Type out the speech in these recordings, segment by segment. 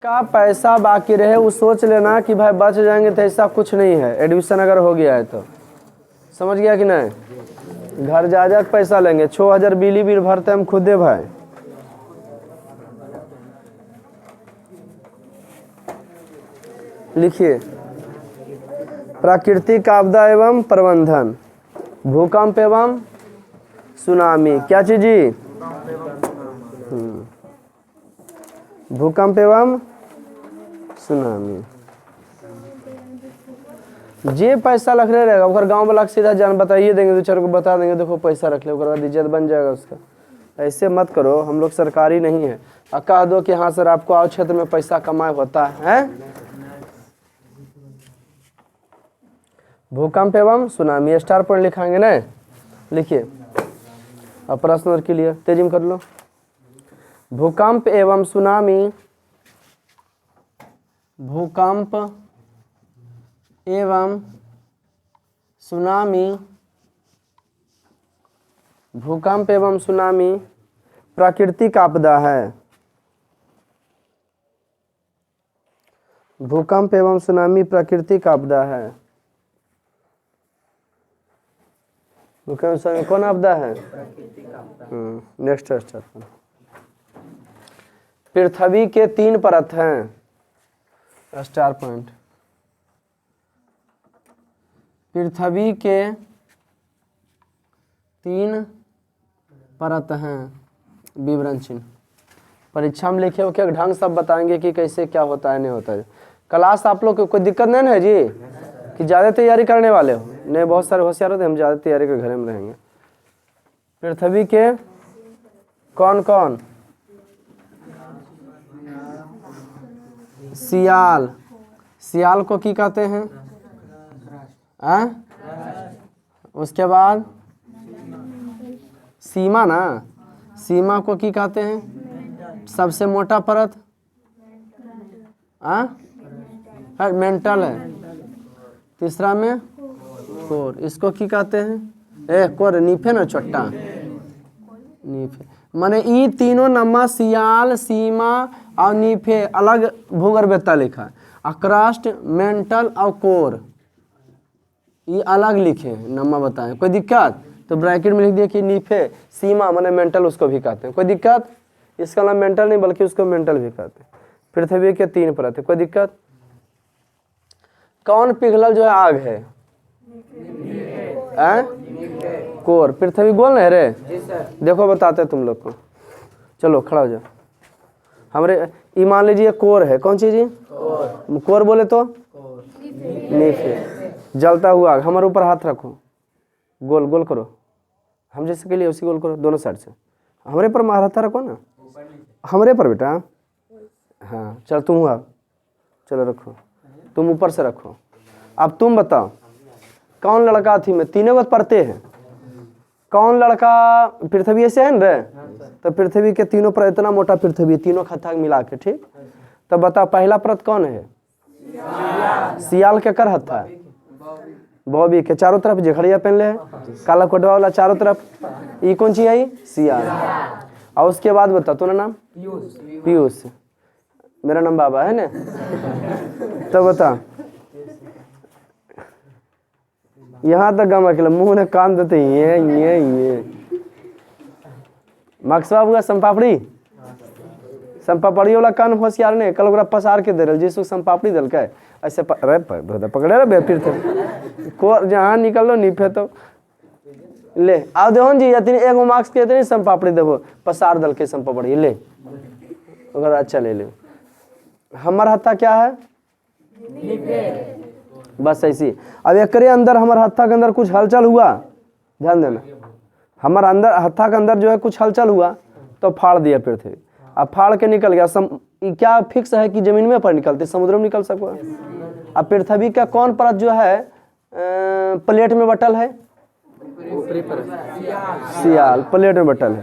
का पैसा बाकी रहे वो सोच लेना कि भाई बच जाएंगे, तो ऐसा कुछ नहीं है। एडमिशन अगर हो गया है तो समझ गया कि नहीं। घर जा जा के पैसा लेंगे। 6000 बिजली बिल भरते हम खुदे भाई। लिखिए, प्राकृतिक आपदा एवं प्रबंधन, भूकंप एवं सुनामी। क्या चीज जी? भूकंप एवं सुनामी। जे पैसा रख ले रहेगा उधर गांव वाला सीधा जान बताइए देंगे, दो चार को बता देंगे देखो पैसा रख ले, उसके बाद इज्जत बन जाएगा उसका। ऐसे मत करो, हम लोग सरकारी नहीं है। और कह दो कि हाँ सर आपको आओ क्षेत्र में पैसा कमाए होता है। भूकंप एवं सुनामी स्टार पर लिखाएंगे ना। लिखिए, अब प्रश्न और क्लियर तेजी में कर लो। भूकंप एवं सुनामी, भूकंप एवं सुनामी, भूकंप एवं सुनामी प्राकृतिक आपदा है। भूकंप एवं सुनामी प्राकृतिक आपदा है। भूकंप सुनामी कौन आपदा है? Next step. पृथ्वी के 3 परत हैं। Star point. पृथ्वी के 3 परत हैं। विवरण चिन्ह परीक्षा में लिखे हो क्या ढंग सब बताएंगे कि कैसे क्या होता है नहीं होता है। क्लास आप लोग को कोई दिक्कत नहीं है जी कि ज़्यादा तैयारी करने वाले हो? नहीं, बहुत सारे होशियार होते हैं, हम ज़्यादा तैयारी के घर में रहेंगे। पृथ्वी के कौन कौन? सियाल। सियाल को की कहते हैं? उसके बाद सीमा ना, सीमा को की कहते हैं? सबसे मोटा परत मेंटल है। तीसरा में कोर, इसको की कहते हैं? कोर नीफे ना छोटा नीफे। माने ई तीनों नम्मा सियाल, सीमा और नीफे अलग भूगर्भता लिखा है। अक्रस्ट, मेंटल और कोर ये अलग लिखे हैं, नम्मा बताएं। कोई दिक्कत तो ब्रैकेट में लिख दिया कि नीफे, सीमा माने मेंटल उसको भी कहते हैं। कोई दिक्कत? इसका नाम मेंटल नहीं बल्कि उसको मेंटल भी कहते हैं। पृथ्वी के 3 परत है। कोई दिक्कत? कौन पिघलल जो है आग है? कोर। पृथ्वी गोल नहीं रे? देखो बताते तुम लोग को। चलो खड़ा हो जाओ। हमारे ये मान लीजिए कोर है। कौन चीज? कोर बोले तो नीफे। जलता हुआ आग। हमारे ऊपर हाथ रखो, गोल गोल करो, हम जैसे के लिए उसी गोल करो दोनों साइड से। हमारे पर हाथ रखो ना, हमारे पर बेटा। हाँ चल तुम हुआ, चलो रखो, तुम ऊपर से रखो। अब तुम बताओ कौन लड़का थी में? तीनों को पढ़ते हैं। कौन लड़का पृथ्वी ऐसे है ना? तो पृथ्वी के तीनों पर इतना मोटा पृथ्वी, तीनों खत्ता मिला के, ठीक। तो बताओ पहला परत कौन है? सियाल के कर हत्था है। बॉबी के चारों तरफ जखड़िया पहन ले है, काला कोटवा वाला चारों तरफ। ये कौन चीज आई? सियाल। और उसके बाद बता तूने नाम? पीयूष। मेरा नाम बाबा है ना। तो बता यहाँ तक गमा के मुंह ने कान देते ये मक्सवा हुआ संपापड़ी। संपापड़ी वाला कान होशियार ने कल ओकरा पसार के दे रहे जिसको संपापड़ी दल के ऐसे पकड़े रहे फिर को जहाँ निकल लो नीफे तो ले आओ देवन जी यदि एगो मार्क्स के नहीं संपापड़ी देवो पसार दल के संपापड़ी ले अगर अच्छा ले ले। हमारा हत्था क्या है? बस ऐसी। अब एकरे अंदर हमारे हत्था के अंदर कुछ हलचल हुआ, ध्यान देना। हमारा अंदर हत्था के अंदर जो है कुछ हलचल हुआ तो फाड़ दिया पृथ्वी। अब फाड़ के निकल गया। क्या फिक्स है कि जमीन में पर निकलते, समुद्र में निकल सको? अब पृथ्वी का कौन परत जो है प्लेट में बटल है? सियाल प्लेट में बटल है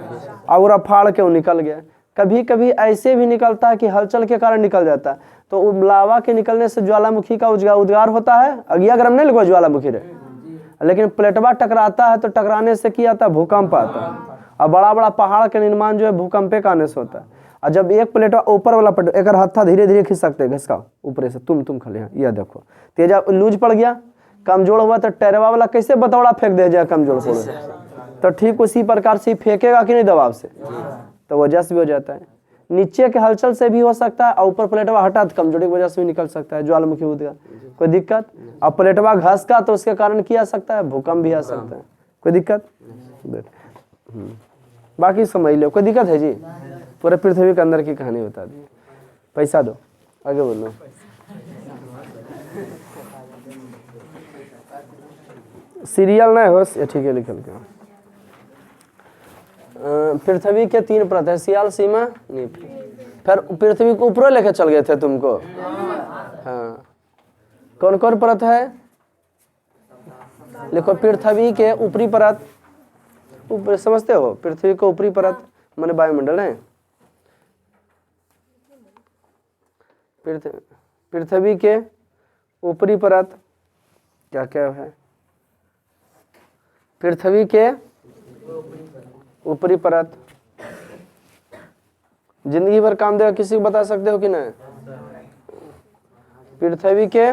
और फाड़ के वो निकल गया। कभी कभी ऐसे भी निकलता है कि हलचल के कारण निकल जाता है। तो लावा के निकलने से ज्वालामुखी का उद्गार होता है। अगिया गर्म नहीं लगवा ज्वालामुखी रे, लेकिन प्लेटवा टकराता है तो टकराने से क्या आता है? भूकंप आता है। और बड़ा बड़ा पहाड़ के निर्माण जो है भूकंपे का आने से होता है। और जब एक प्लेटवा ऊपर वाला प्लेट एक हत्था धीरे धीरे खींच सकते हैं, घसकाओ ऊपर से, तुम खाली यहाँ, यह देखो तेजा लूज पड़ गया, कमजोर हुआ तो टैरवा वाला कैसे बतौड़ा फेंक दे जाए कमजोर पड़, तो ठीक उसी प्रकार से फेंकेगा कि नहीं दबाव से, तो वजह से भी हो जाता है। नीचे के हलचल से भी हो सकता है और ऊपर प्लेटवा हटा तो कमजोरी की वजह से भी निकल सकता है, ज्वालामुखी उठ गया, कोई दिक्कत। और प्लेटवा घस का तो उसके कारण क्या आ सकता है, भूकंप भी आ सकता है, कोई दिक्कत। बाकी समझ लो, कोई दिक्कत है जी। पूरे पृथ्वी के अंदर की कहानी बता दी। पैसा दो, आगे बोलो। सीरियल नहीं हो, ठीक है लिखल के। पृथ्वी के 3 परत है, सियाल, सीमा, नीप। फिर पृथ्वी को ऊपर लेके चल गए थे तुमको। हाँ, कौन कौन परत है लिखो। पृथ्वी के ऊपरी परत, ऊपर समझते हो, पृथ्वी को ऊपरी परत माने वायुमंडल है। पृथ्वी के ऊपरी परत क्या क्या है, पृथ्वी के ऊपरी परत जिंदगी भर काम देगा, किसी को बता सकते हो कि नहीं। पृथ्वी के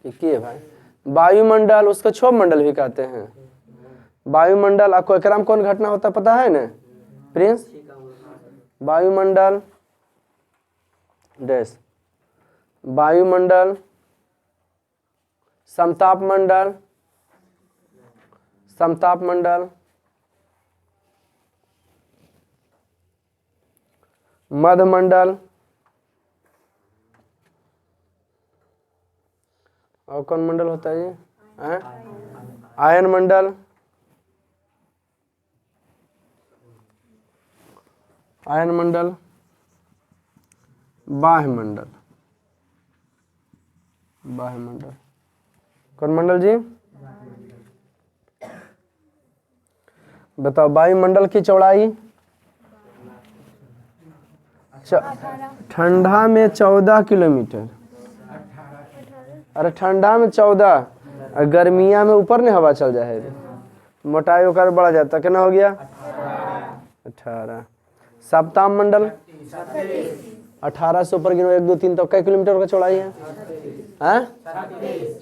एक ही है भाई, वायुमंडल, उसको क्षोभ मंडल भी कहते हैं। वायुमंडल आपको एकरा में कौन घटना होता है पता है ना प्रिंस। वायुमंडल डैश, वायुमंडल, समताप मंडल, समताप मंडल, मध्यमंडल, और कौन मंडल होता है ये, आयन मंडल, आयन मंडल, बाह्य मंडल, बाह्य मंडल, कौन मंडल जी बताओ। वायुमंडल की चौड़ाई ठंडा में 14 किलोमीटर, अरे ठंडा में 14, गर्मिया में ऊपर नहीं हवा चल जाए, मोटाई होकर बढ़ जाता, कितना हो गया 18। सप्ताह मंडल 18 से ऊपर गिनो, 1 2 3, तो कई किलोमीटर का चौड़ाई है,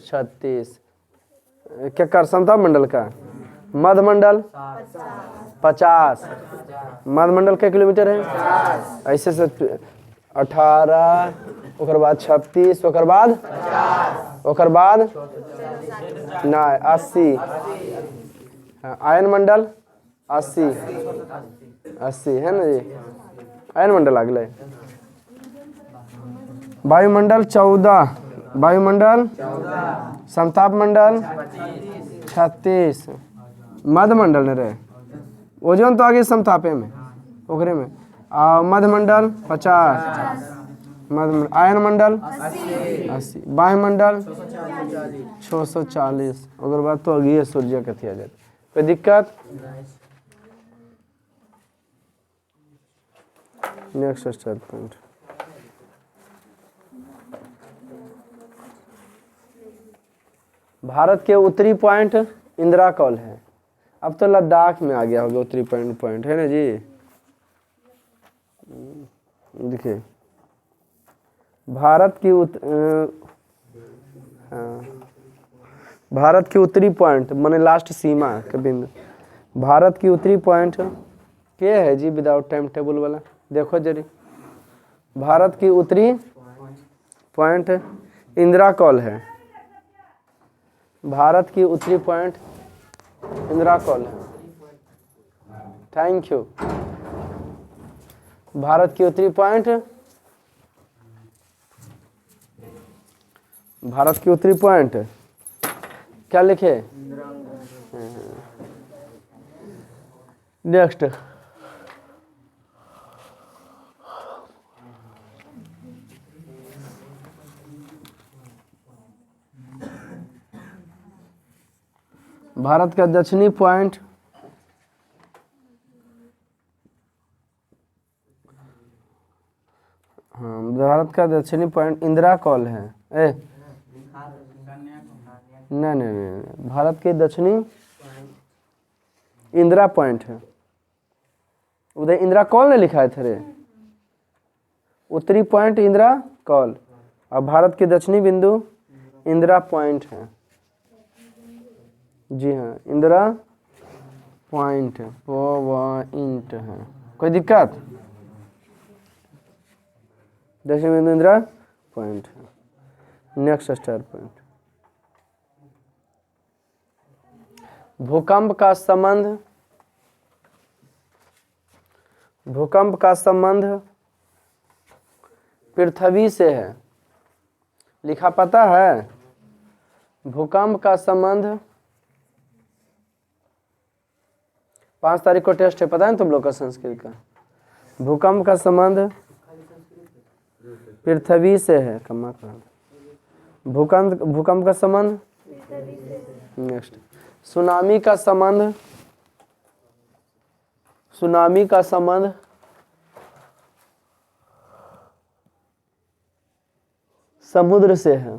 36। क्या कर समताप मंडल का। मध्यमंडल 50, मध्यमंडल क्या किलोमीटर है, ऐसे से 18, ओकर बाद 36, ओकर बाद ना 80। आयन मंडल 80 है ना जी, आयन मंडल अगले। वायुमंडल 14, वायुमंडल, समताप मंडल 36, मध्यमंडल ने रहे, ओजोन तो आगे समतापे में ओकरे में, मध्यमंडल 50, मध्यमंडल, आयन मंडल 80, वायुमंडल 640, अगर बात तो अगी सूर्य कथी आ जाए, कोई दिक्कत। नेक्स्ट स्टार्ट पॉइंट, भारत के उत्तरी पॉइंट इंदिरा कॉल है। अब तो लद्दाख में आ गया होगा उत्तरी पॉइंट है ना जी। देखिए भारत की भारत की उत्तरी पॉइंट माने लास्ट सीमा के बिंदु, भारत की उत्तरी पॉइंट क्या है जी विदाउट टाइम टेबल वाला, देखो जरी। भारत की उत्तरी पॉइंट इंदिरा कॉल है, भारत की उत्तरी पॉइंट इंदिरा कॉल है। Thank you. भारत की उत्तरी पॉइंट, भारत की उत्तरी पॉइंट क्या लिखे, नेक्स्ट भारत का दक्षिणी पॉइंट, हाँ भारत का दक्षिणी पॉइंट इंदिरा कॉल है। नहीं, भारत के दक्षिणी इंदिरा पॉइंट है, उधर इंदिरा कॉल ने लिखा है थे रे, उत्तरी पॉइंट इंदिरा कॉल और भारत के दक्षिणी बिंदु इंदिरा पॉइंट है। जी हाँ, इंदिरा पॉइंट है, पॉइंट है। कोई दिक्कत? दक्षिणी बिंदु इंदिरा पॉइंट है। Next star point. भूकंप का संबंध, भूकंप का संबंध पृथ्वी से है। लिखा पता है? भूकंप का संबंध 5 तारीख को टेस्ट है, पता है ना तुम लोग का संस्कृत का। भूकंप का संबंध पृथ्वी से है। कमा का भूकंप का संबंध। नेक्स्ट, सुनामी का संबंध, सुनामी का संबंध समुद्र से है।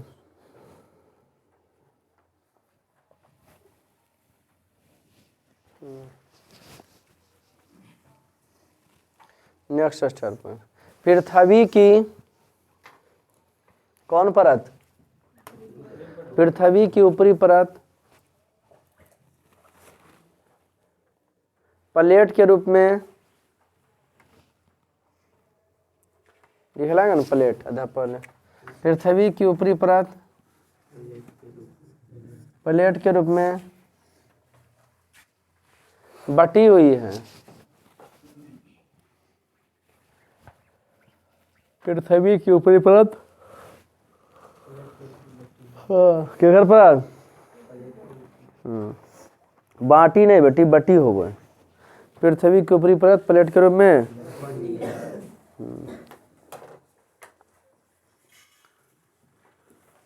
Next star point. पृथ्वी की कौन परत? पृथ्वी की ऊपरी परत प्लेट के रूप में लिखलाएगा ना, प्लेट आधा प्लेट। पृथ्वी की ऊपरी परत प्लेट के रूप में बटी हुई है। पृथ्वी की ऊपरी परत किधर परत? बाटी नहीं बेटी, बटी हो गए। पृथ्वी की ऊपरी परत प्लेट के रूप में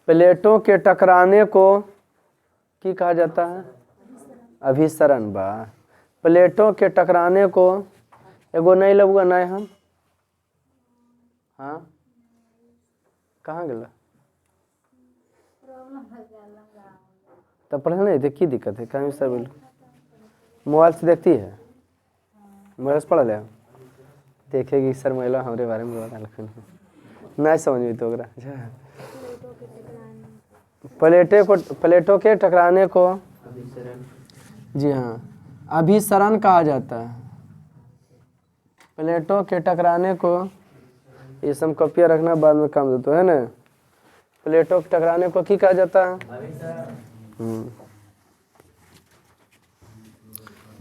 प्लेटों के टकराने को क्या कहा जाता है? अभिसरण। बा प्लेटों के टकराने को एगो नहीं लगूगा नहीं हम। हाँ कहाँ गया? तब पढ़े नहीं थे, की दिक्कत है? कहीं सर बोल मोबाइल से देखती है, मोबाइल से पढ़ ले, देखेगी सर महिला हमारे बारे में बता लखन नहीं समझ में तो प्लेटों के टकराने को जी हाँ अभिसरण कहा जाता है। प्लेटों के टकराने को, ये सब कॉपियाँ रखना बाद में काम देता है ना। प्लेटों के टकराने को क्या कहा जाता है?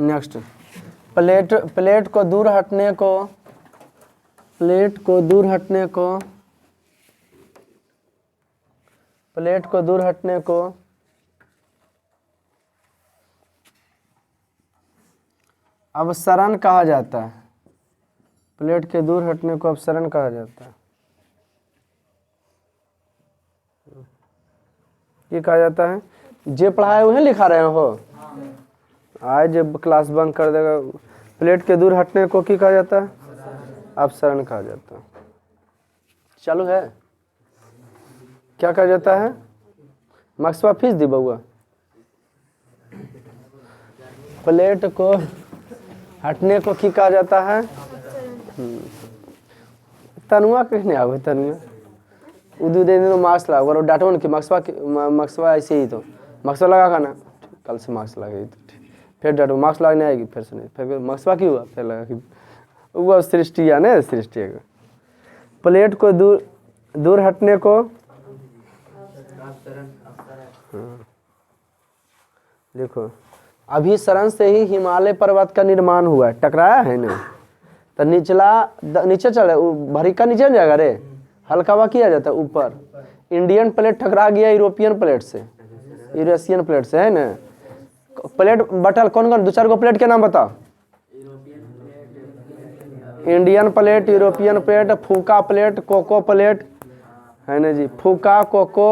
नेक्स्ट, प्लेट को दूर हटने को, प्लेट को दूर हटने को, प्लेट को दूर हटने को अवसरण कहा जाता है। प्लेट के दूर हटने को अवसरण कहा जाता है। ये कहा जाता है। जे पढ़ाए हुए लिखा रहे हो आज जब क्लास बंक कर देगा। प्लेट के दूर हटने को क्या कहा जाता है? अपसरण कहा जाता है। चालू है? क्या कहा जाता है? मक्सवा फीस दी बउआ। प्लेट को हटने को क्या कहा जाता है? तनुआ कहने आओ, तनुआ उदू दे दिन मार्क्स लगा और डाटो न कि मक्सवा ऐसे ही तो मक्सवा लगा का ना, कल से मार्क्स लगे तो फिर डाटो मार्क्स लगने आएगी, फिर से नहीं, फिर मक्सवा क्यों हुआ? फिर लगा कि हुआ सृष्टि या नहीं सृष्टि। प्लेट को दूर हटने को देखो अभिसरण से ही हिमालय पर्वत का निर्माण हुआ है। टकराया है ना तो नीचे चले भरी का नीचे जाएगा रे, हल्का किया जाता है ऊपर। इंडियन प्लेट टकरा गया यूरोपियन प्लेट से, यूरेशियन प्लेट से है ना। प्लेट बटल कौन कौन? 2-4 गो प्लेट के नाम बताओ। इंडियन प्लेट, यूरोपियन प्लेट, फूका प्लेट, कोको प्लेट है ना जी। फूका, कोको,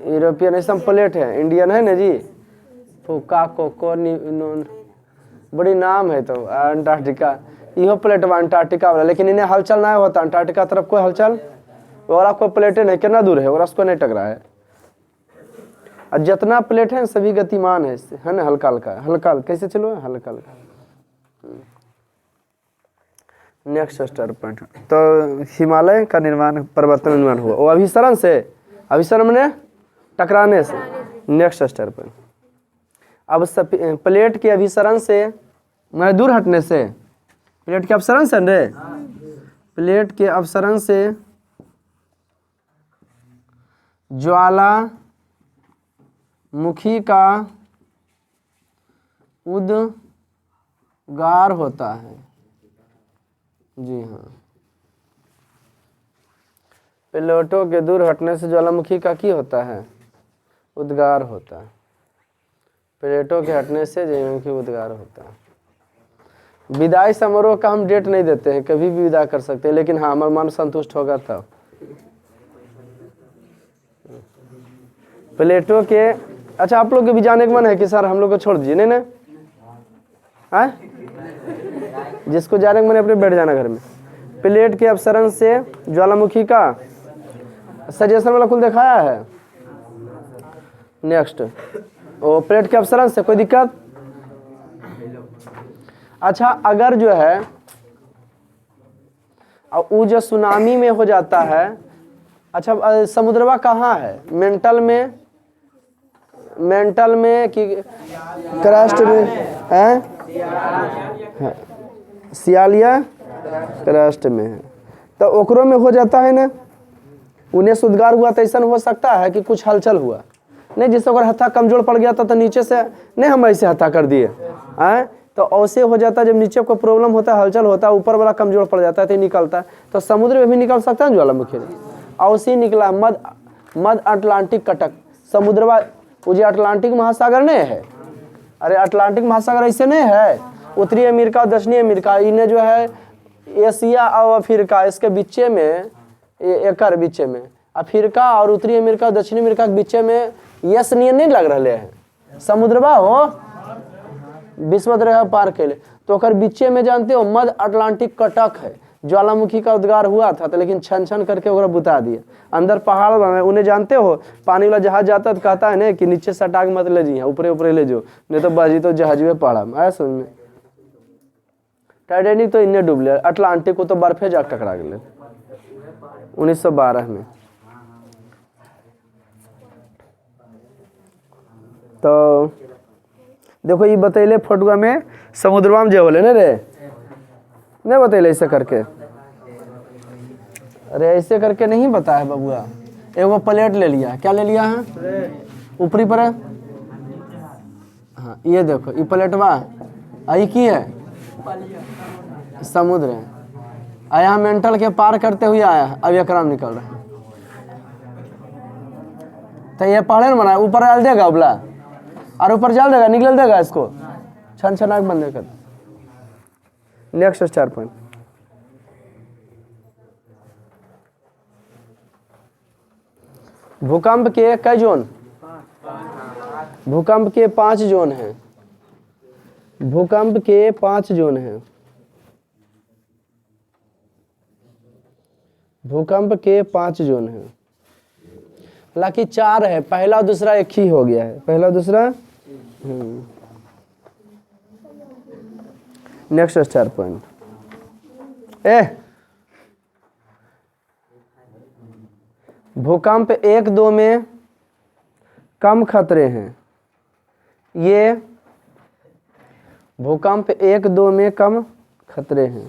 यूरोपियन ऐसा प्लेट है। इंडियन है ना जी। फूका, कोको, बड़ी नाम है। तो अंटार्कटिका इहो प्लेट अंटार्कटिका वाला, लेकिन इन्हें हलचल नहीं होता। अंटार्कटिका तरफ कोई हलचल और आपको प्लेटें नहीं, कितना दूर है और उसको नहीं टकरा है। और जितना प्लेट है सभी गतिमान है ना, हल्का हल्का हल्का हल्का कैसे चलो हल्का हल्का। नेक्स्ट स्टार पॉइंट, तो हिमालय का निर्माण पर्वत का निर्माण हुआ वो अभिसरण से, अभिसरण ने टकराने से। नेक्स्ट स्टार पॉइंट, अब प्लेट के अभिसरण से मैं दूर हटने से, प्लेट के अपसरण से रे, प्लेट के अपसरण से ज्वालामुखी का उद्गार होता है। जी हाँ, प्लेटों के दूर हटने से ज्वालामुखी का की होता है, उद्गार होता है। प्लेटों के हटने से ज्वालामुखी उद्गार होता है। विदाई समारोह का हम डेट नहीं देते हैं, कभी भी विदा कर सकते हैं, लेकिन हाँ हमारा मन संतुष्ट होगा तब। प्लेटों के, अच्छा आप लोग के भी जाने का मन है कि सर हम लोग को छोड़ दीजिए, नहीं ना है, जिसको जाने का मन है अपने बैठ जाना घर में। प्लेट के अपसरण से ज्वालामुखी का सजेशन वाला कुल दिखाया है। नेक्स्ट, ओ प्लेट के अपसरण से कोई दिक्कत। अच्छा अगर जो है वो जो सुनामी में हो जाता है, अच्छा समुद्रवा कहाँ है, मेंटल में, मेंटल में कि क्रस्ट में है, सियालिया क्रस्ट में है, तो ओकरों में हो जाता है ना। उन्हें सुदगार हुआ तो ऐसा हो सकता है कि कुछ हलचल हुआ नहीं, जिससे अगर हत्था कमजोर पड़ गया था तो नीचे से नहीं हम ऐसे हत्था कर दिए हैं, तो ऐसे हो जाता है। जब नीचे को प्रॉब्लम होता है, हलचल होता है, ऊपर वाला कमजोर पड़ जाता है तो निकलता है, तो समुद्र में भी निकल सकता है ज्वालामुखी। ऐसे निकला मध्य अटलांटिक कटक समुद्रवा, वो जो अटलांटिक महासागर नहीं है, अरे अटलांटिक महासागर ऐसे नहीं है, उत्तरी अमेरिका और दक्षिणी अमेरिका, इन्हें जो है एशिया और अफ्रीका इसके बीचे में, एकर बीचे में अफ्रीका और उत्तरी अमेरिका और दक्षिणी अमेरिका के बीचे में यस नहीं लग रहे हैं समुद्रवा हो, विश्वद्रेह पार के लिए, तो अगर बीचे में जानते हो मध्य अटलांटिक कटक है, ज्वालामुखी का उद्गार हुआ था तो लेकिन छन छन करके ओकरा बुता दिया। अंदर पहाड़ में उन्हें जानते हो, पानी वाला जहाज जाता तो कहता है ना कि नीचे सटाक मत ले जी, ऊपरे ऊपरे ले जाओ, नहीं तो बाजी तो जहाज में पड़ा आया समझ में। टाइटैनिक तो इन्हें डूब लिया, अटलांटिक को तो बर्फे जाग टकरा गए 1912 में। तो देखो ये बतैले फोटुआ में समुद्रवा में जो बोले ना रे, नहीं बतैले ऐसे करके, अरे ऐसे करके नहीं बताया बबुआ। एगो प्लेट ले लिया, क्या ले लिया है ऊपरी पर, हाँ ये देखो ये प्लेटवा आई की है समुद्र है, आया मेंटल के पार करते हुए आया, अब एकराम निकल रहा है, तो ये पढ़े ना बना ऊपर डाल देगा उबला और ऊपर जल देगा, निकल देगा इसको, छन छनाक बंद कर। नेक्स्ट स्टार पॉइंट, भूकंप के कई जोन, भूकंप के 5 जोन हैं, भूकंप के 5 जोन हैं, भूकंप के 5 जोन हैं, हालांकि 4 है, पहला दूसरा एक ही हो गया है, पहला दूसरा। नेक्स्ट स्टार पॉइंट, भूकंप 1-2 में कम खतरे हैं, ये भूकंप 1-2 में कम खतरे हैं,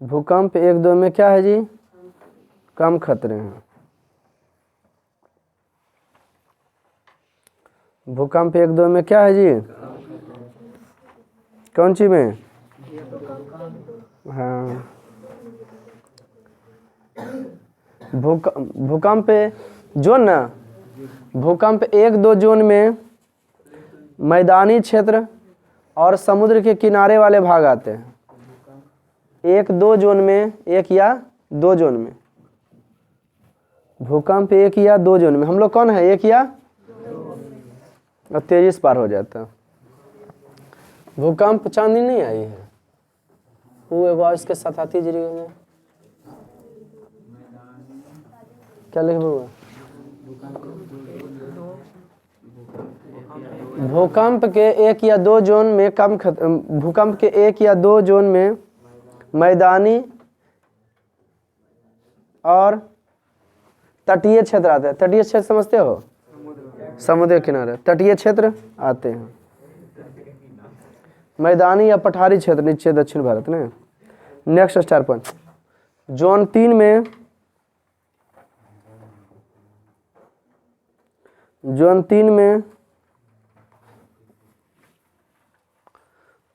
भूकंप 1-2 में क्या है जी, कम खतरे हैं। भूकंप 1-2 में क्या है जी, कौन सी में, हाँ भूकंप जोन ना, भूकंप 1-2 जोन में मैदानी क्षेत्र और समुद्र के किनारे वाले भाग आते हैं। 1-2 जोन में, 1 या 2 जोन में, भूकंप 1 या 2 जोन में हम लोग कौन है, 1 या, और तेजी से पार हो जाता। भूकंप चांदी नहीं आई है, वो एगो इसके साथ आती जी में क्या लिखे हुआ? भूकंप के एक या दो जोन में भूकंप के एक या दो जोन में मैदानी और तटीय क्षेत्र आते हैं। तटीय क्षेत्र समझते हो? समुद्र किनारे तटीय क्षेत्र आते हैं। मैदानी या पठारी क्षेत्र नीचे दक्षिण भारत में। नेक्स्ट स्टार पॉइंट, जोन 3 में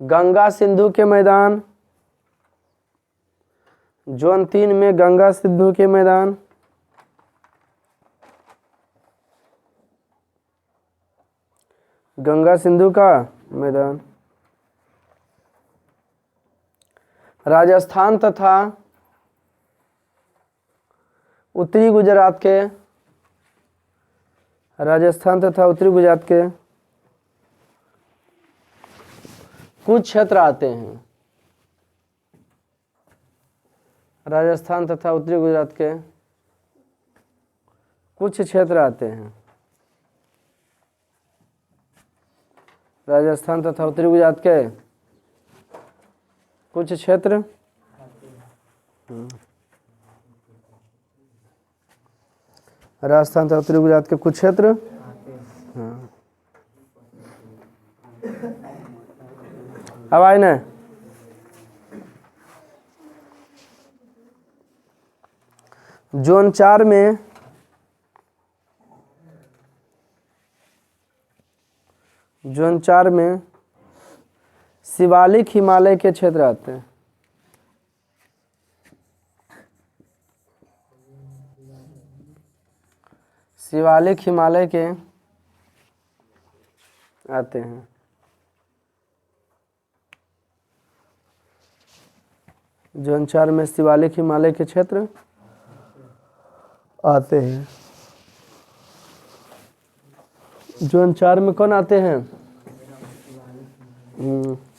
गंगा सिंधु के मैदान, जोन 3 में गंगा सिंधु के मैदान, गंगा सिंधु का मैदान, राजस्थान तथा उत्तरी गुजरात के कुछ क्षेत्र आते हैं। राजस्थान तथा उत्तरी गुजरात के कुछ क्षेत्र आते हैं। राजस्थान तथा उत्तरी गुजरात के कुछ क्षेत्र राजस्थान तथा उत्तरी गुजरात के कुछ क्षेत्र अब आए ना। जोन 4 में शिवालिक हिमालय के क्षेत्र आते हैं। शिवालिक हिमालय के आते हैं। जोन 4 में शिवालिक हिमालय के क्षेत्र आते हैं। जोन 4 में कौन आते हैं?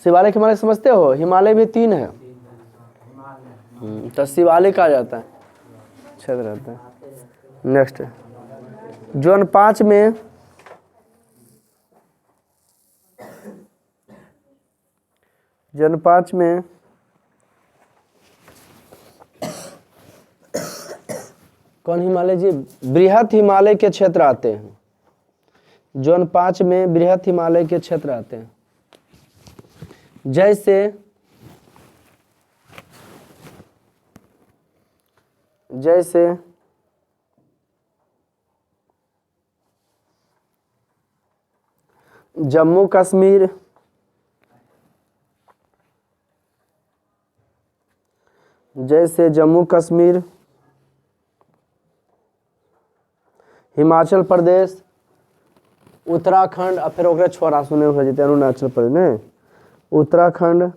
शिवालिक हिमालय समझते हो? हिमालय भी 3 है, तो शिवालिक आ जाता है, क्षेत्र आता है। नेक्स्ट जोन 5 में कौन हिमालय जी? बृहत हिमालय के क्षेत्र आते हैं। जोन 5 में बृहत हिमालय के क्षेत्र आते हैं, जैसे जम्मू कश्मीर, हिमाचल प्रदेश, उत्तराखंड, और फिर ओकरे छोरा सुने हो जते अरुणाचल प्रदेश ने, उत्तराखंड,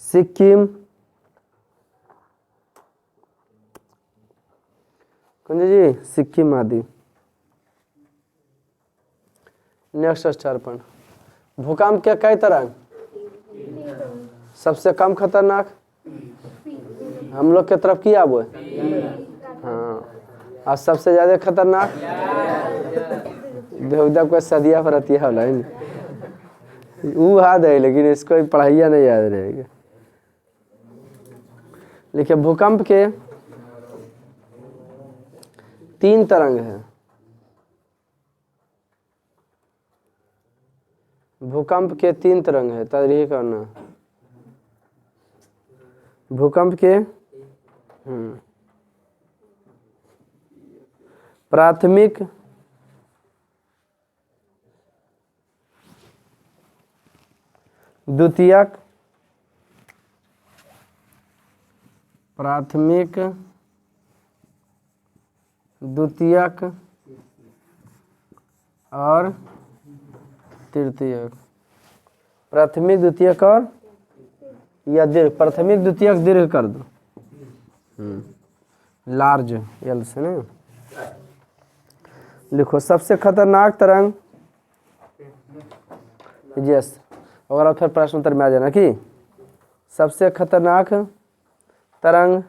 सिक्किम, कौन जी? सिक्किम आदि। नेक्स्ट स्टार पॉइंट, भूकंप के कई तरह? सबसे कम खतरनाक हम लोग के तरफ किया वो हाँ, और सबसे ज्यादा खतरनाक बेहुदा को सदिया फरतिया होला है। वो याद है लेकिन इसको पढ़ाइया नहीं याद रहेगा। लेकिन भूकंप के 3 तरंग है। भूकंप के 3 तरंग है, तरीके करना। भूकंप के प्राथमिक, द्वितीयक, और तृतीयक। प्राथमिक, द्वितीयक और या दीर्घ। प्राथमिक, द्वितीयक, दीर्घ कर दो, लार्ज एल से ना लिखो। सबसे खतरनाक तरंग, यस, और फिर प्रश्न उत्तर में आ जाना कि सबसे खतरनाक तरंग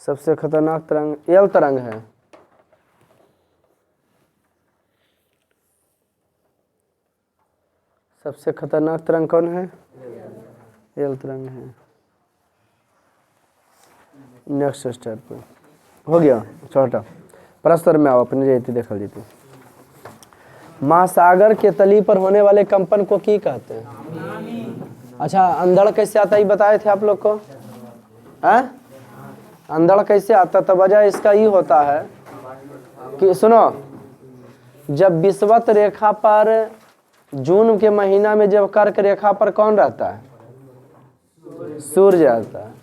सबसे खतरनाक तरंग एल तरंग है। सबसे खतरनाक तरंग कौन है? एल तरंग है। नेक्स्ट स्टेप पे हो गया छोटा प्रश्न में आओ अपने जेती देखल जीती। महासागर के तली पर होने वाले कंपन को की कहते हैं? अच्छा अंधड़ कैसे आता है बताए थे आप लोग को? अंधड़ कैसे आता? तो वजह इसका ये होता है कि सुनो, जब विषुवत रेखा पर जून के महीना में जब कर्क रेखा पर कौन रहता है? सूर्य रहता है।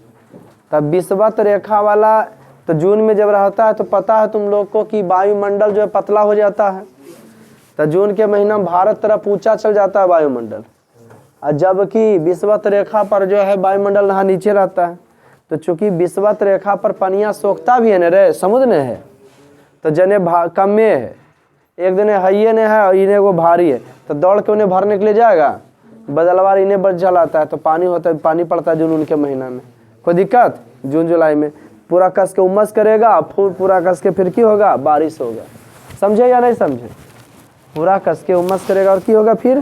तब विषुवत रेखा वाला तो जून में जब रहता है तो पता है तुम लोग को कि वायुमंडल जो है पतला हो जाता है। तो जून के महीना में भारत तरफ ऊंचा चल जाता है वायुमंडल, और जबकि विषुवत रेखा पर जो है वायुमंडल यहाँ नीचे रहता है। तो चूंकि विषुवत रेखा पर पनिया सोखता भी है न रे, समुद्र ने है तो जने कम में है, एक दिन हइये ने है और इन्हें वो भारी है, तो दौड़ के उन्हें भरने के लिए जाएगा, बदलवार इन्हें बढ़ चलाता है तो पानी होता है, पानी पड़ता है जून के महीना में। कोई दिक्कत? जून जुलाई में पूरा कस के उमस करेगा, पूरा कस के फिर की होगा, बारिश होगा। समझे या नहीं समझे? पूरा कस के उमस करेगा और की होगा फिर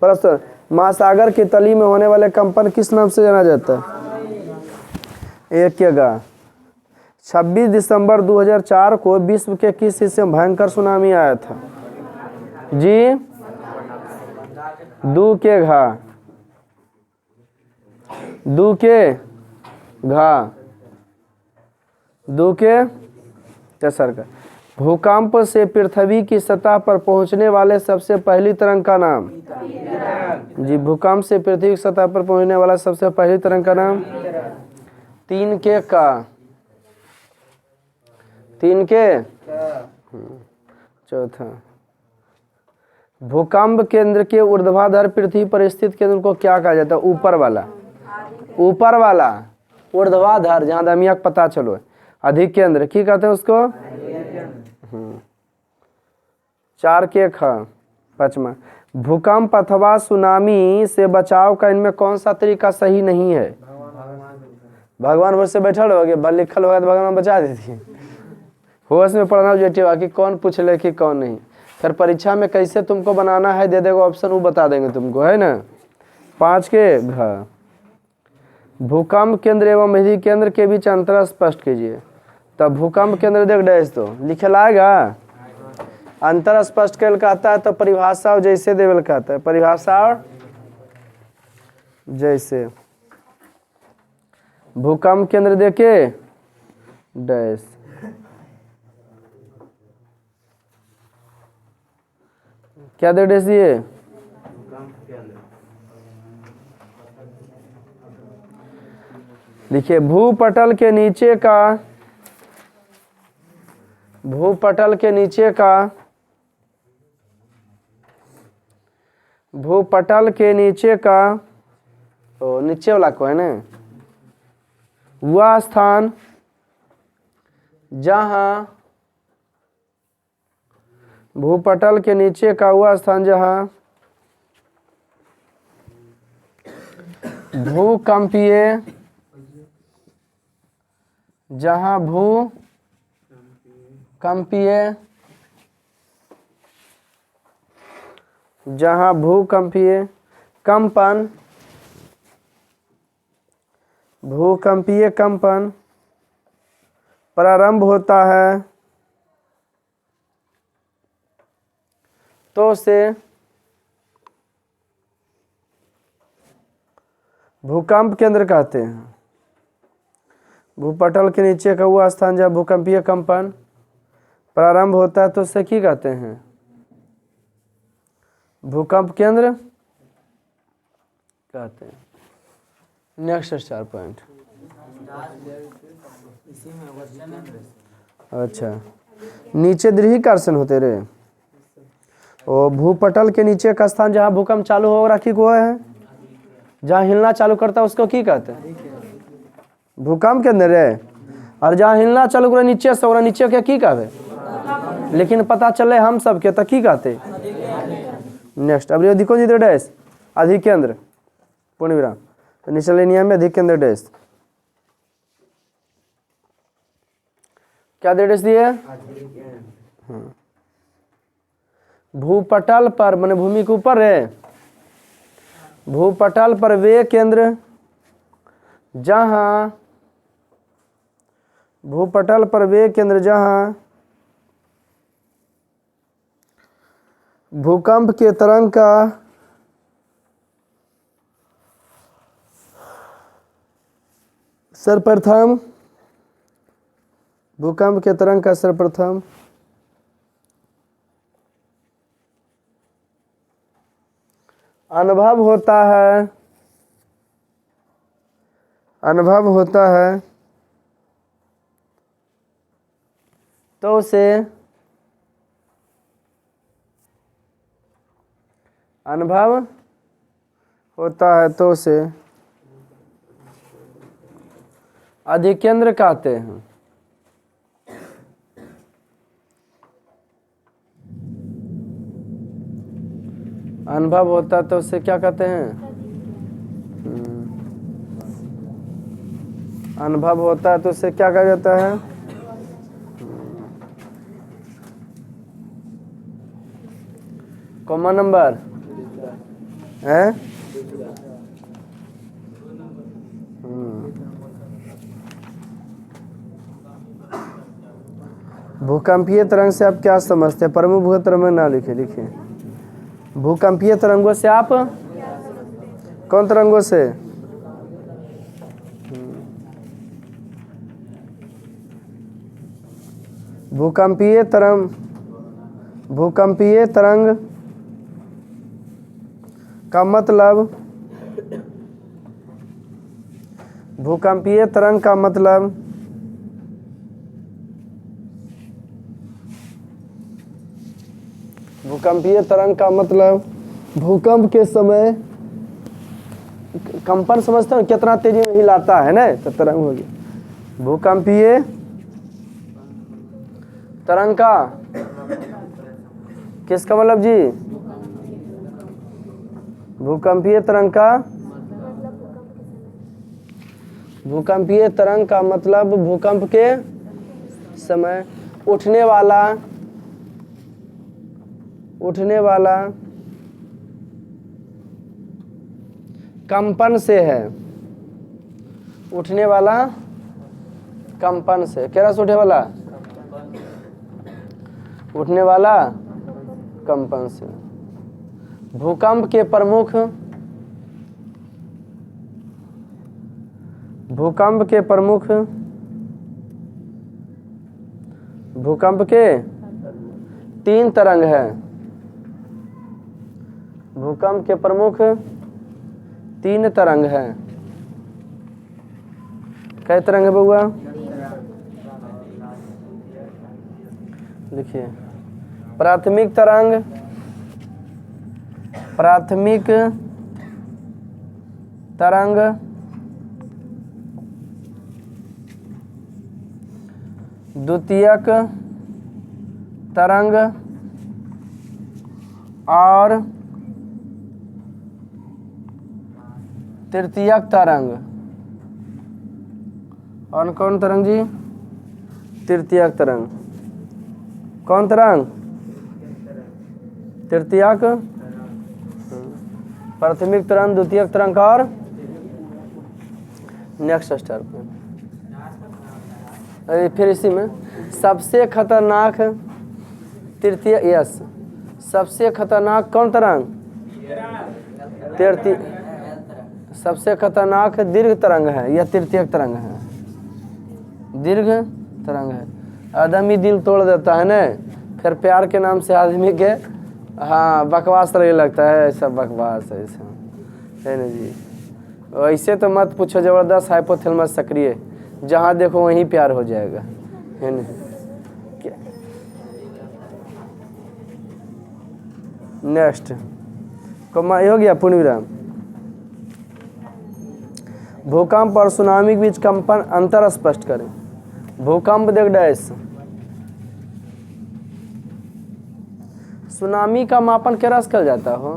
प्रश्न। महासागर की तली में होने वाले कंपन किस नाम से जाना जाता है? एक क्या गा 26 दिसंबर 2004 को विश्व के किस हिस्से में भयंकर सुनामी आया था? जी दू के तेसर का। भूकंप से पृथ्वी की सतह पर पहुंचने वाले सबसे पहली तरंग का नाम? जी भूकंप से पृथ्वी की सतह पर पहुंचने वाला सबसे पहली तरंग का नाम? 3 के चौथा। भूकंप केंद्र के ऊर्ध्वाधर पृथ्वी पर स्थित केंद्र को क्या कहा जाता है? ऊपर वाला ऊर्ध्वाधर, जहां दमियक पता चलो अधिक केंद्र की कहते हैं उसको? 4 के पांचवा। भूकंप अथवा सुनामी से बचाव का इनमें कौन सा तरीका सही नहीं है? भगवान होश से बैठल हो गए, लिखल होगा तो भगवान बचा देती। होश में पढ़ना जेटिव कि कौन पूछ ले कि कौन नहीं। फिर परीक्षा में कैसे तुमको बनाना है दे देगा ऑप्शन, वो बता देंगे तुमको, है ना। 5 के भूकंप केंद्र एवं विधि केंद्र के बीच अंतर स्पष्ट कीजिए। तब भूकंप केंद्र देख डैश तो लिखे लाएगा, अंतर स्पष्ट कर कहता है तो परिभाषा जैसे देवल कहता है, परिभाषा जैसे भूकंप केंद्र देखे डैश। क्या दे डैश ये? देखिए भूपटल के नीचे का नीचे वाला को है ना, वह स्थान जहां भूपटल के नीचे का वह स्थान जहां भूकंपीय कंपन प्रारंभ होता है तो उसे भूकंप केंद्र कहते हैं। भूपटल के नीचे का वह स्थान जहाँ भूकंपीय कंपन प्रारंभ होता है तो उसे क्या कहते हैं? भूकंप केंद्र कहते हैं। Next 4 point. अच्छा नीचे दृढ़ीकर्षण होते रे, और भूपटल के नीचे का स्थान जहाँ भूकंप चालू हो रखी हुआ है, जहाँ हिलना चालू करता है उसको की कहते हैं? भूकंप के अंदर है। और जहाँ हिलना चालू कर नीचे से, और नीचे के की कहते? लेकिन पता चले हम सब के तो की कहते? नेक्स्ट अब देखो जी डैश अधिक केंद्र पूर्ण विराम, तो नीचे नियम में अधिक केंद्र डैश क्या निर्देश दिए? भूपटल पर माने भूमि के ऊपर है, भूपटल पर वे केंद्र जहां, भूपटल पर वे केंद्र जहां भूकंप के तरंग का सर्वप्रथम, भूकंप के तरंग का सर्वप्रथम अनुभव होता है, अनुभव होता है तो उसे, अनुभव होता है तो उसे अधिकेंद्र कहते हैं। अनुभव होता है तो उसे क्या कहते हैं? अनुभव होता है तो उसे क्या कहा जाता है? कॉमन नंबर है। भूकंपीय तरंग से आप क्या समझते हैं? प्रमुख भूकंपीय तरंग में ना लिखे, लिखिए भूकंपीय तरंगों से आप कौन तरंगों से? भूकंपीय तरंग, भूकंपीय तरंग का मतलब, भूकंपीय तरंग का मतलब भूकंपीय तरंग का मतलब भूकंप के समय कंपन समझते हो कितना तेजी में हिलाता है ना, तो तरंग होगी। भूकंपीय तरंग का किसका मतलब जी? भूकंपीय तरंग का, भूकंपीय तरंग का मतलब भूकंप के समय उठने वाला, उठने वाला कंपन से है, उठने वाला कंपन से, क्या रस उठने वाला? उठने वाला कंपन से। भूकंप के प्रमुख, भूकंप के प्रमुख, भूकंप के 3 तरंग है। भूकंप के प्रमुख 3 तरंग है। कै तरंग है बउआ? लिखिए प्राथमिक तरंग, प्राथमिक तरंग, द्वितीयक तरंग और तृतीयक तरंग। और कौन तरंग जी? तृतीयक तरंग। कौन तरंग? तृतीयक, प्राथमिक तरंग, द्वितीयक तरंग और नेक्स्ट स्टेप पे फिर इसी में सबसे खतरनाक तृतीय, यस, सबसे खतरनाक कौन तरंग? तृतीय, सबसे खतरनाक दीर्घ तरंग है, यह तृतीयक तरंग है, दीर्घ तरंग है। आदमी दिल तोड़ देता है ना, फिर प्यार के नाम से आदमी के हाँ बकवास लगने लगता है, सब बकवास है ऐसा है ना जी। ऐसे तो मत पूछो, जबरदस्त हाइपोथैलेमस सक्रिय, जहाँ देखो वहीं प्यार हो जाएगा, है ना। नेक्स्ट कमा हो गया पूर्ण विराम। भूकंप और सुनामी के बीच कंपन अंतर स्पष्ट करें। भूकंप देख डैश, सुनामी का मापन क्या रस कर जाता हो?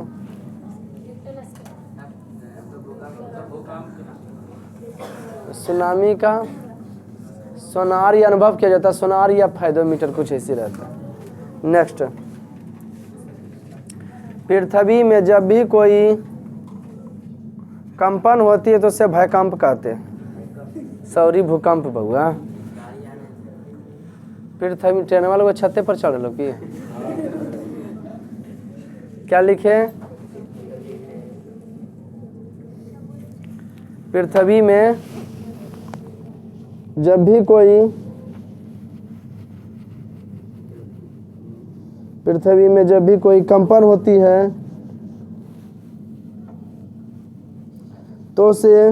सुनामी का, सोनार या अनुभव किया जाता है, सोनार या फायदोमीटर, कुछ ऐसे रहता है। नेक्स्ट, पृथ्वी में जब भी कोई कंपन होती है तो उसे भूकंप कहते हैं। सॉरी, भूकंप बउआ। पृथ्वी ट्रेन वाले को छत्ते पर चढ़ लो कि क्या लिखे? पृथ्वी में जब भी कोई कंपन होती है तो उसे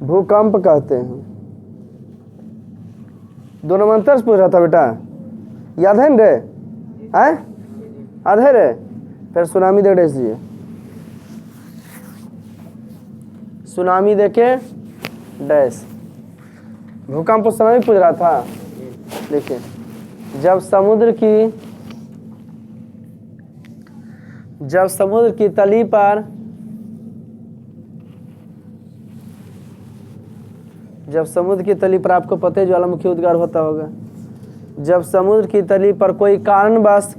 भूकंप कहते हैं। दोनों में अंतर से पूछ रहा था बेटा, याद है न रे? याद है रे? फिर सुनामी दे रहे इसलिए सुनामी देके डैश। भूकंप उस समय भी पूछ रहा था। देखिए, जब समुद्र की तली पर आपको पता है ज्वालामुखी उद्गार होता होगा। जब समुद्र की तली पर कोई कारणवश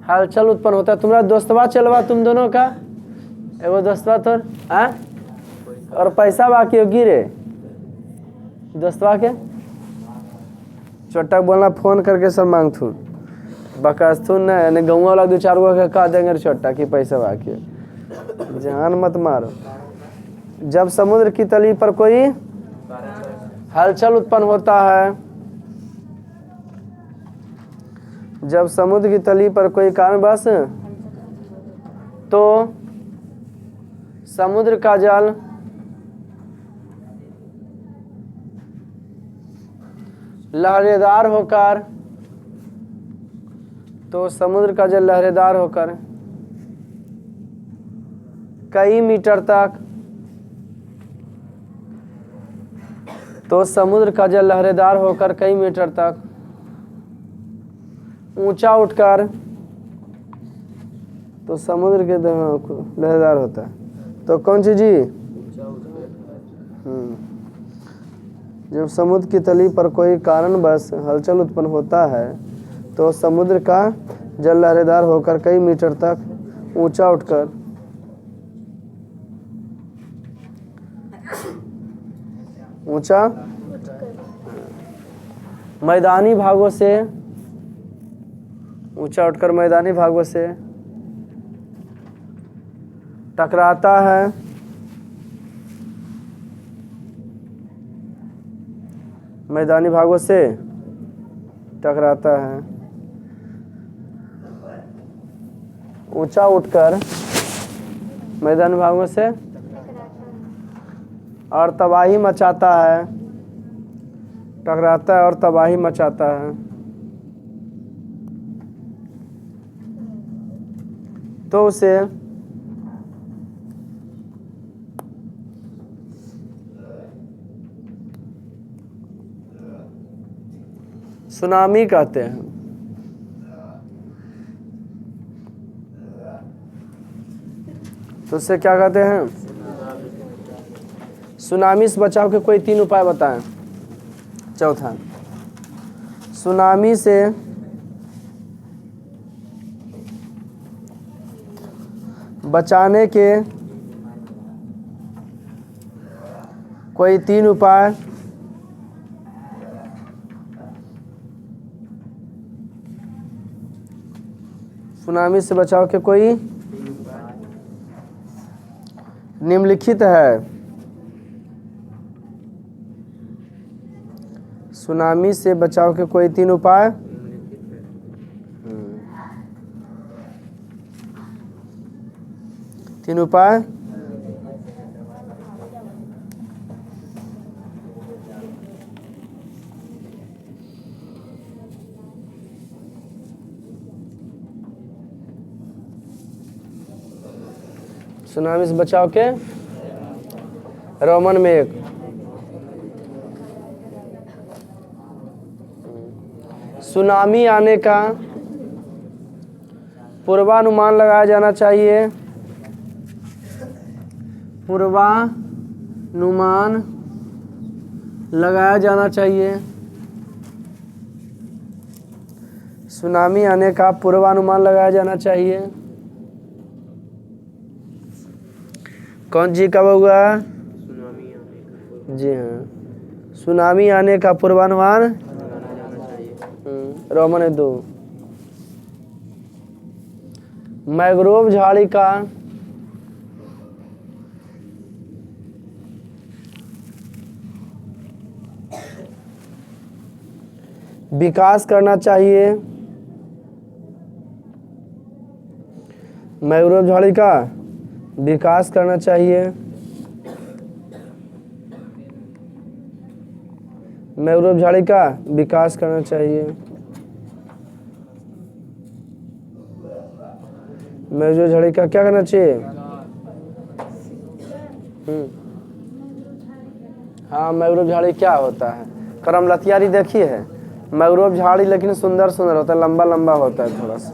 हलचल उत्पन्न होता है, तुम्हारा दोस्तवा चलवा तुम दोनों का, एगो दोस्तवा तोर और पैसा बाकी हो गिरे दोस्तवा के चोटा बोलना फोन करके सब मांगथू बकास्थू न गाँव वाला 2-4 गो के कह देंगे छोटा कि पैसा बाकी, जान मत मारो। जब समुद्र की तली पर कोई हलचल उत्पन्न होता है, जब समुद्र की तली पर कोई कारणवश, तो समुद्र का जल लहरेदार होकर कई मीटर तक ऊंचा उठकर, तो समुद्र के लहरेदार होता है। तो कौन सी जी? जब समुद्र की तली पर कोई कारणवश हलचल उत्पन्न होता है तो समुद्र का जल लहरेदार होकर कई मीटर तक ऊंचा उठकर मैदानी भागों से टकराता है। मैदानी भागों से टकराता है, ऊंचा उठकर मैदानी भागों से और तबाही मचाता है, टकराता है और तबाही मचाता है। तो उसे सुनामी कहते हैं। तो उससे क्या कहते हैं? सुनामी से बचाव के कोई 3 उपाय बताएं। चौथा, सुनामी से बचाने के कोई 3 उपाय। सुनामी से बचाव के कोई निम्नलिखित है। सुनामी से बचाव के कोई 3 उपाय। तीन उपाय। सुनामी से बचाव के रोमन में 1, सुनामी आने का पूर्वानुमान लगाया जाना चाहिए। पूर्वानुमान लगाया जाना चाहिए। सुनामी आने का पूर्वानुमान लगाया जाना चाहिए। कौन जी कब हुआ? जी हाँ, सुनामी आने का पूर्वानुमान रोमन 2। मैंग्रोव झाड़ी का विकास करना चाहिए। मैंग्रोव झाड़ी का विकास करना चाहिए। मैंग्रोव झाड़ी का विकास करना चाहिए। मैंग्रोव झाड़ी का क्या करना चाहिए? हाँ, मैंग्रोव झाड़ी क्या होता है? करमलतियारी देखी है? मैंग्रोव झाड़ी लेकिन सुंदर सुंदर होता है, लंबा लंबा होता है थोड़ा सा।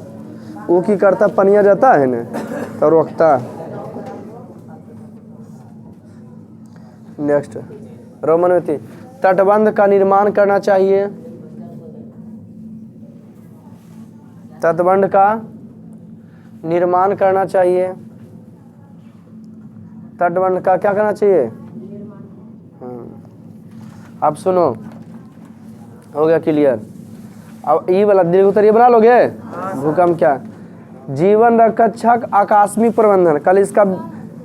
वो की करता, पनिया जाता है ना तो रोकता। नेक्स्ट रोमन में 3, तटबंध का निर्माण करना चाहिए। तटबंध का निर्माण करना चाहिए। तटबंध का क्या करना चाहिए? अब सुनो, हो गया क्लियर। अब ये वाला दीर्घ उत्तरीय बना लोगे? भूकंप क्या? जीवन रक्षक आकस्मिक प्रबंधन, कल इसका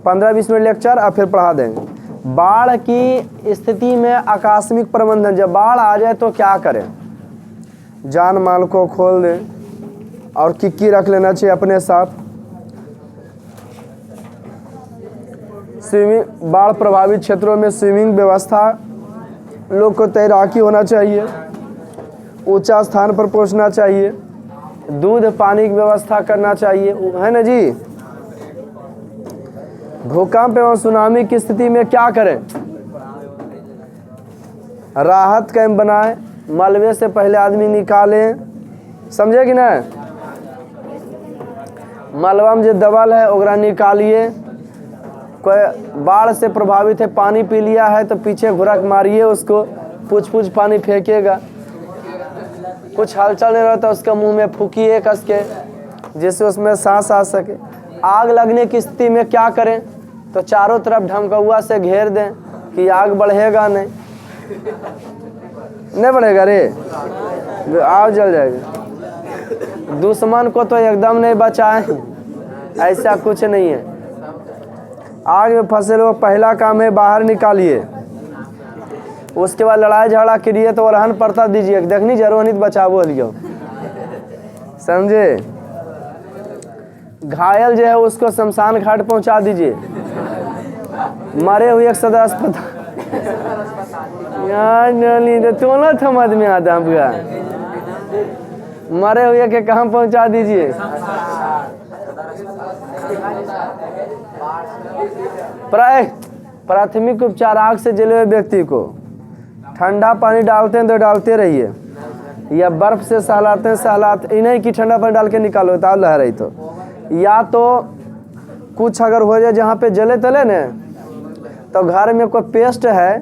15-20 मिनट लेक्चर और फिर पढ़ा देंगे। बाढ़ की स्थिति में आकस्मिक प्रबंधन, जब बाढ़ आ जाए तो क्या करें? जान माल को खोल दें और किक्की रख लेना चाहिए अपने साथ। स्विमिंग, बाढ़ प्रभावित क्षेत्रों में स्विमिंग व्यवस्था, लोग को तैराकी होना चाहिए। ऊंचा स्थान पर पहुंचना चाहिए। दूध पानी की व्यवस्था करना चाहिए, है ना जी। भूकंप एवं सुनामी की स्थिति में क्या करें? राहत कैंप बनाए, मलबे से पहले आदमी निकालें, समझे कि ना। मलबा में जो दबल है ओकरा निकालिए। कोई बाढ़ से प्रभावित है, पानी पी लिया है तो पीछे घुरक मारिए उसको, पूछ पानी फेंकेगा। कुछ हलचल नहीं रहता उसके मुंह में फूकिए कस के, जिससे उसमें सांस आ सके। आग लगने की स्थिति में क्या करें? तो चारों तरफ ढमकौआ से घेर दें कि आग बढ़ेगा नहीं बढ़ेगा रे, आग जल जाएगा। दुश्मन को तो एकदम नहीं बचाएं, ऐसा कुछ नहीं है। आग में फंसे लोग पहला काम है बाहर निकालिए। उसके बाद लड़ाई झगड़ा करिए तो रहन पड़ता दीजिए, देखनी जरूर नहीं बचावो लियो, समझे। घायल जो है उसको शमशान घाट पहुंचा दीजिए। मरे हुए एक सदर अस्पताल तुम आदमी आता हुआ, मरे हुए के कहाँ पहुंचा दीजिए? प्राथमिक उपचार, आग से जले हुए व्यक्ति को ठंडा पानी डालते हैं तो डालते रहिए, या बर्फ से सहलाते हैं सहलाते, इन्हें कि ठंडा पानी डाल के निकालो ताव लह रही तो। या तो कुछ अगर हो जाए जहाँ पे जले तले न, तो घर में कोई पेस्ट है,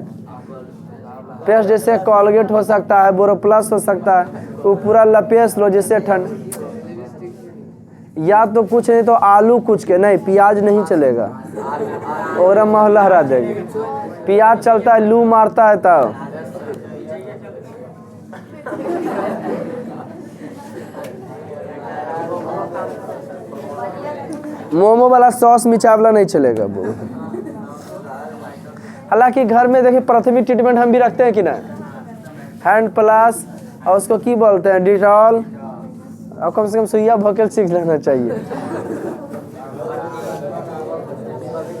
पेस्ट जैसे कोलगेट हो सकता है, बोरोप्लस हो सकता है, वो पूरा लपेट लो जिससे ठंड। या तो कुछ नहीं तो आलू कुछ के, नहीं प्याज नहीं चलेगा और मह लहरा देगी। प्याज चलता है, लू मारता है तब। मोमो वाला सॉस मिचावला नहीं चलेगा वो। हालांकि घर में देखिए प्राथमिक ट्रीटमेंट हम भी रखते हैं कि ना, हैंड प्लस और उसको की बोलते हैं डिटॉल, और कम से कम सुइया भोकल सीख लेना चाहिए।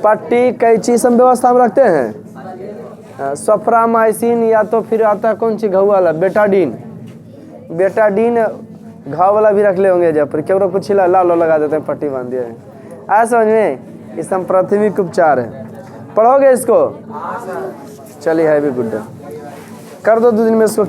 पट्टी कैंची सब व्यवस्था में रखते हैं। सफ्रामाइसिन या तो फिर आता है कौन सी घाव वाला बेटाडीन, घाव वाला भी रख ले होंगे। जब पर क्यों कुछ लाल लगा देते हैं, पट्टी बांध दिया है। आया समझ में, इस सब प्राथमिक उपचार है। पढ़ोगे इसको? चलिए हैवी गुड डे कर दो 2 दिन में इसको।